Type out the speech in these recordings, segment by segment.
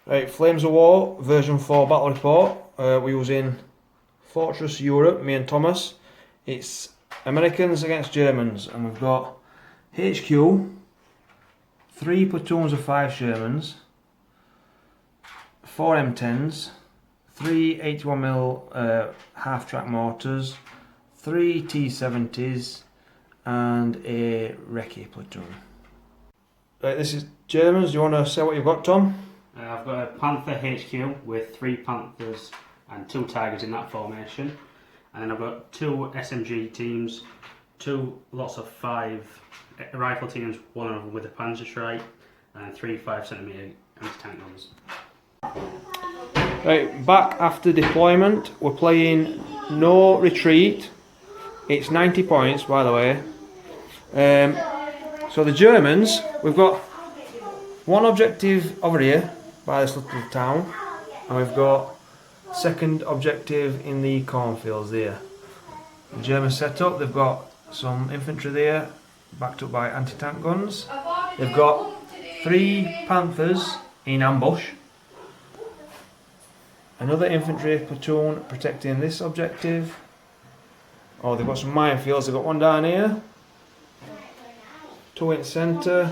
Right, Flames of War, version 4 battle report. We're using Fortress Europe, me and Thomas. It's Americans against Germans, and we've got HQ, 3 platoons of 5 Shermans, 4 M10s, 3 81mm half-track mortars, 3 T70s, and a recce platoon. Right, this is Germans. Do you want to say what you've got, Tom? I've got a Panther HQ with 3 Panthers and 2 Tigers in that formation. And then I've got 2 SMG teams, 2 lots of 5 rifle teams, one of them with a Panzerschreit, and 3 5cm anti-tank guns. Right, back after deployment, we're playing No Retreat. It's 90 points, by the way. So the Germans, we've got one objective over here by this little town, and we've got second objective in the cornfields there. The German setup, they've got some infantry there, backed up by anti-tank guns. They've got 3 Panthers in ambush. Another infantry platoon protecting this objective. Oh, they've got some minefields. They've got one down here, 2 in the centre,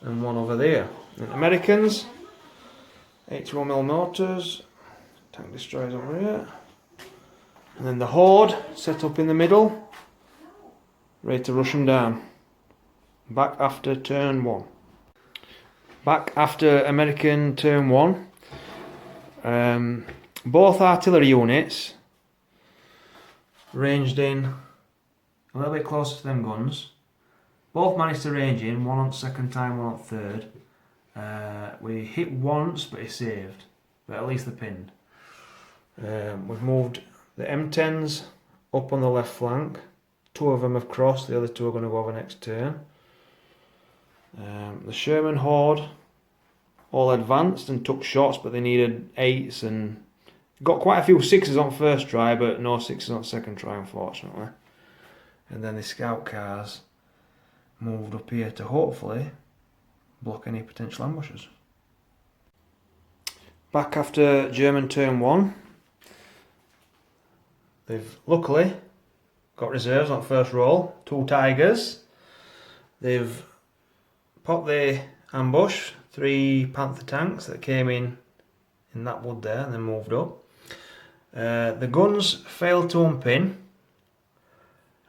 and 1 over there. And Americans, 81mm mortars, tank destroyers over here. And then the Horde set up in the middle, ready to rush them down. Back after turn 1. Back after American turn 1. Both artillery units ranged in a little bit closer to them guns. Both managed to range in, one on second time, one on third. We hit once, but he saved. But at least they pinned. We've moved the M10s up on the left flank. 2 of them have crossed, the other 2 are going to go over next turn. The Sherman Horde all advanced and took shots, but they needed 8s and got quite a few 6s on first try, but no 6s on second try, unfortunately. And then the scout cars moved up here to hopefully block any potential ambushes. Back after German turn 1, they've luckily got reserves on first roll, 2 Tigers. They've popped the ambush, 3 Panther tanks that came in that wood there and then moved up. The guns failed to unpin.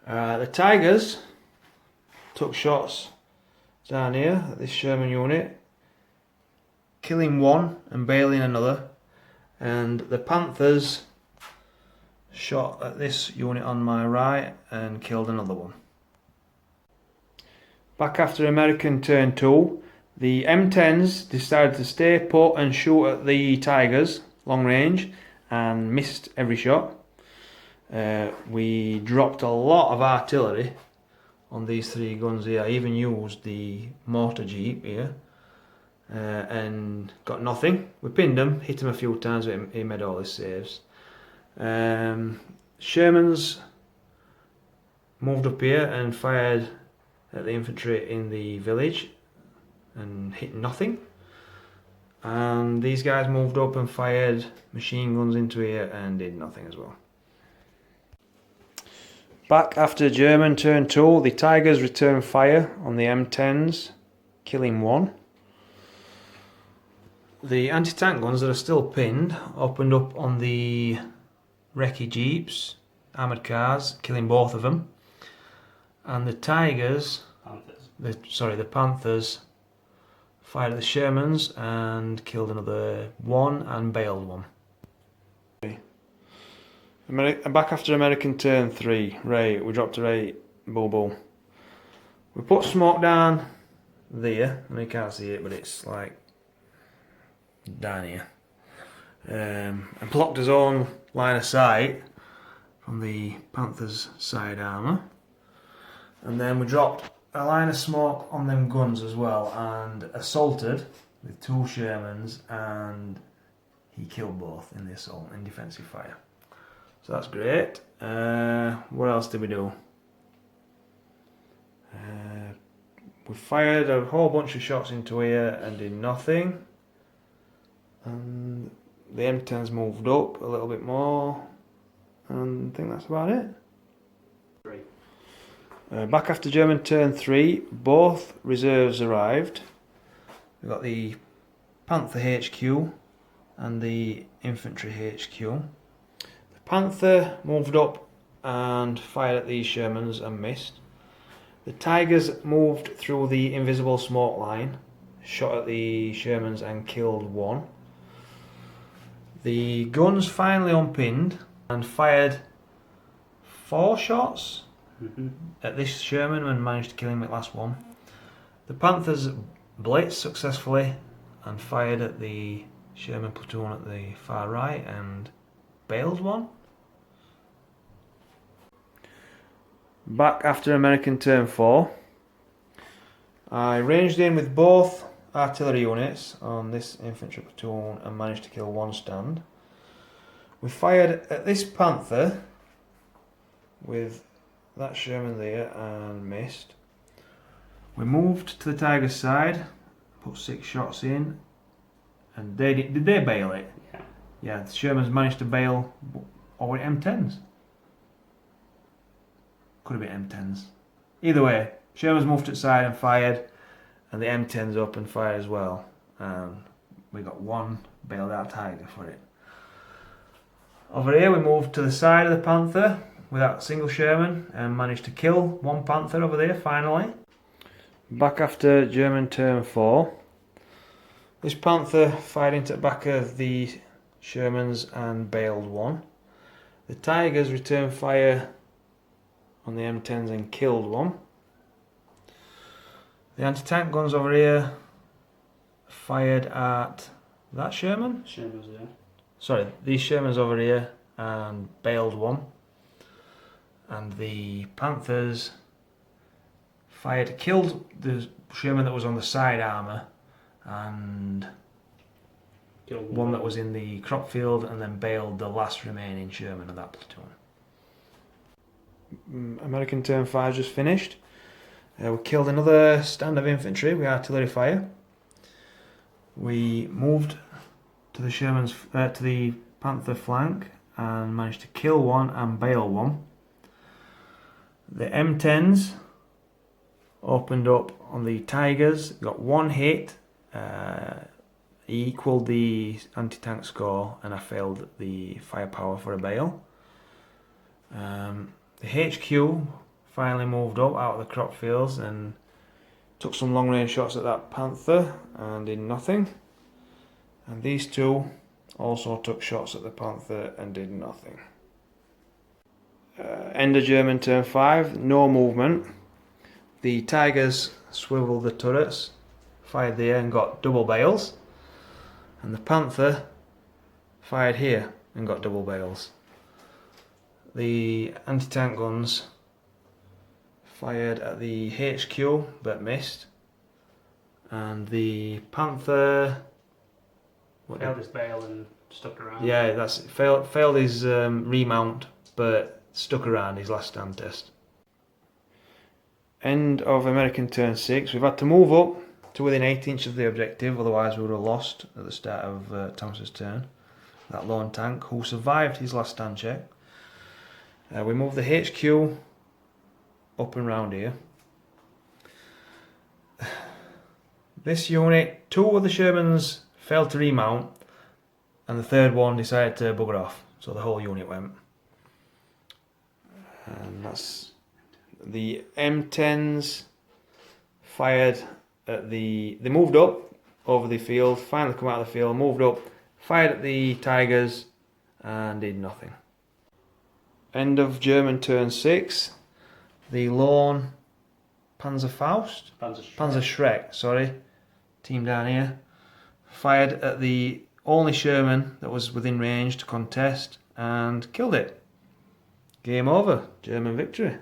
The Tigers took shots down here at this Sherman unit, killing 1 and bailing another, and the Panthers shot at this unit on my right and killed another one. Back after American turn 2, the M10s decided to stay put and shoot at the Tigers long range and missed every shot. We dropped a lot of artillery on these 3 guns here. I even used the mortar jeep here and got nothing. We pinned him, hit him a few times, but he made all his saves. Shermans moved up here and fired at the infantry in the village and hit nothing. And these guys moved up and fired machine guns into here and did nothing as well. Back after German turn 2, the Tigers returned fire on the M10s, killing 1. The anti-tank guns that are still pinned opened up on the recce jeeps, armoured cars, killing both of them. And the Tigers, the Panthers, fired at the Shermans and killed another 1 and bailed 1. Back after American turn 3, right, we dropped a right bubble. We put smoke down there, and you can't see it, but it's like down here. And blocked his own line of sight from the Panthers' side armour. And then we dropped a line of smoke on them guns as well and assaulted with 2 Shermans, and he killed both in the assault in defensive fire. So that's great. What else did we do? We fired a whole bunch of shots into here and did nothing. And the M10s moved up a little bit more, and I think that's about it. 3. Back after German turn 3, both reserves arrived. We've got the Panther HQ and the Infantry HQ. The Panther moved up and fired at these Shermans and missed. The Tigers moved through the invisible smoke line, shot at the Shermans and killed one. The guns finally unpinned and fired 4 shots at this Sherman and managed to kill him at last one. The Panthers blitzed successfully and fired at the Sherman platoon at the far right and bailed one. Back after American turn 4, I ranged in with both artillery units on this infantry platoon and managed to kill one stand. We fired at this Panther with that Sherman there and missed. We moved to the Tigers side, put 6 shots in, and did they bail it? Yeah. Yeah, the Shermans managed to bail, or were it M10s? Could have been M10s. Either way, Shermans moved to the side and fired, and the M10s up and fired as well. And we got 1 bailed out Tiger for it. Over here we moved to the side of the Panther without a single Sherman and managed to kill 1 Panther over there finally. Back after German turn 4, this Panther fired into the back of the Shermans and bailed 1. The Tigers returned fire on the M10s and killed 1. The anti-tank guns over here fired at that Sherman. Sherman's there. Sorry, these Shermans over here and bailed 1. And the Panthers killed the Sherman that was on the side armour and Killed one that was in the crop field, and then bailed the last remaining Sherman of that platoon. American turn 5 just finished. We killed another stand of infantry with artillery fire. We moved to the to the Panther flank and managed to kill 1 and bail 1. The M10s opened up on the Tigers, got 1 hit. He equalled the anti-tank score, and I failed the firepower for a bail. The HQ finally moved up out of the crop fields and took some long range shots at that Panther and did nothing. And these 2 also took shots at the Panther and did nothing. End of German turn 5, no movement. The Tigers swiveled the turrets, fired there and got double bails. And the Panther fired here and got double bails. The anti-tank guns fired at the HQ but missed. And the Panther failed his bail and stuck around. Yeah, that's it. Failed his remount but stuck around his last stand test. End of American turn 6. We've had to move up to within 8 inches of the objective, otherwise we would have lost at the start of Thomas's turn. That lone tank who survived his last stand check. We moved the HQ up and round here. This unit, 2 of the Shermans failed to remount, and the 3rd one decided to bugger off, so the whole unit went. And that's the M10s fired at they moved up over the field, finally come out of the field, moved up, fired at the Tigers and did nothing. End of German turn 6. The lone Panzerfaust? Panzer Schreck, sorry, team down here, fired at the only Sherman that was within range to contest and killed it. Game over, German victory.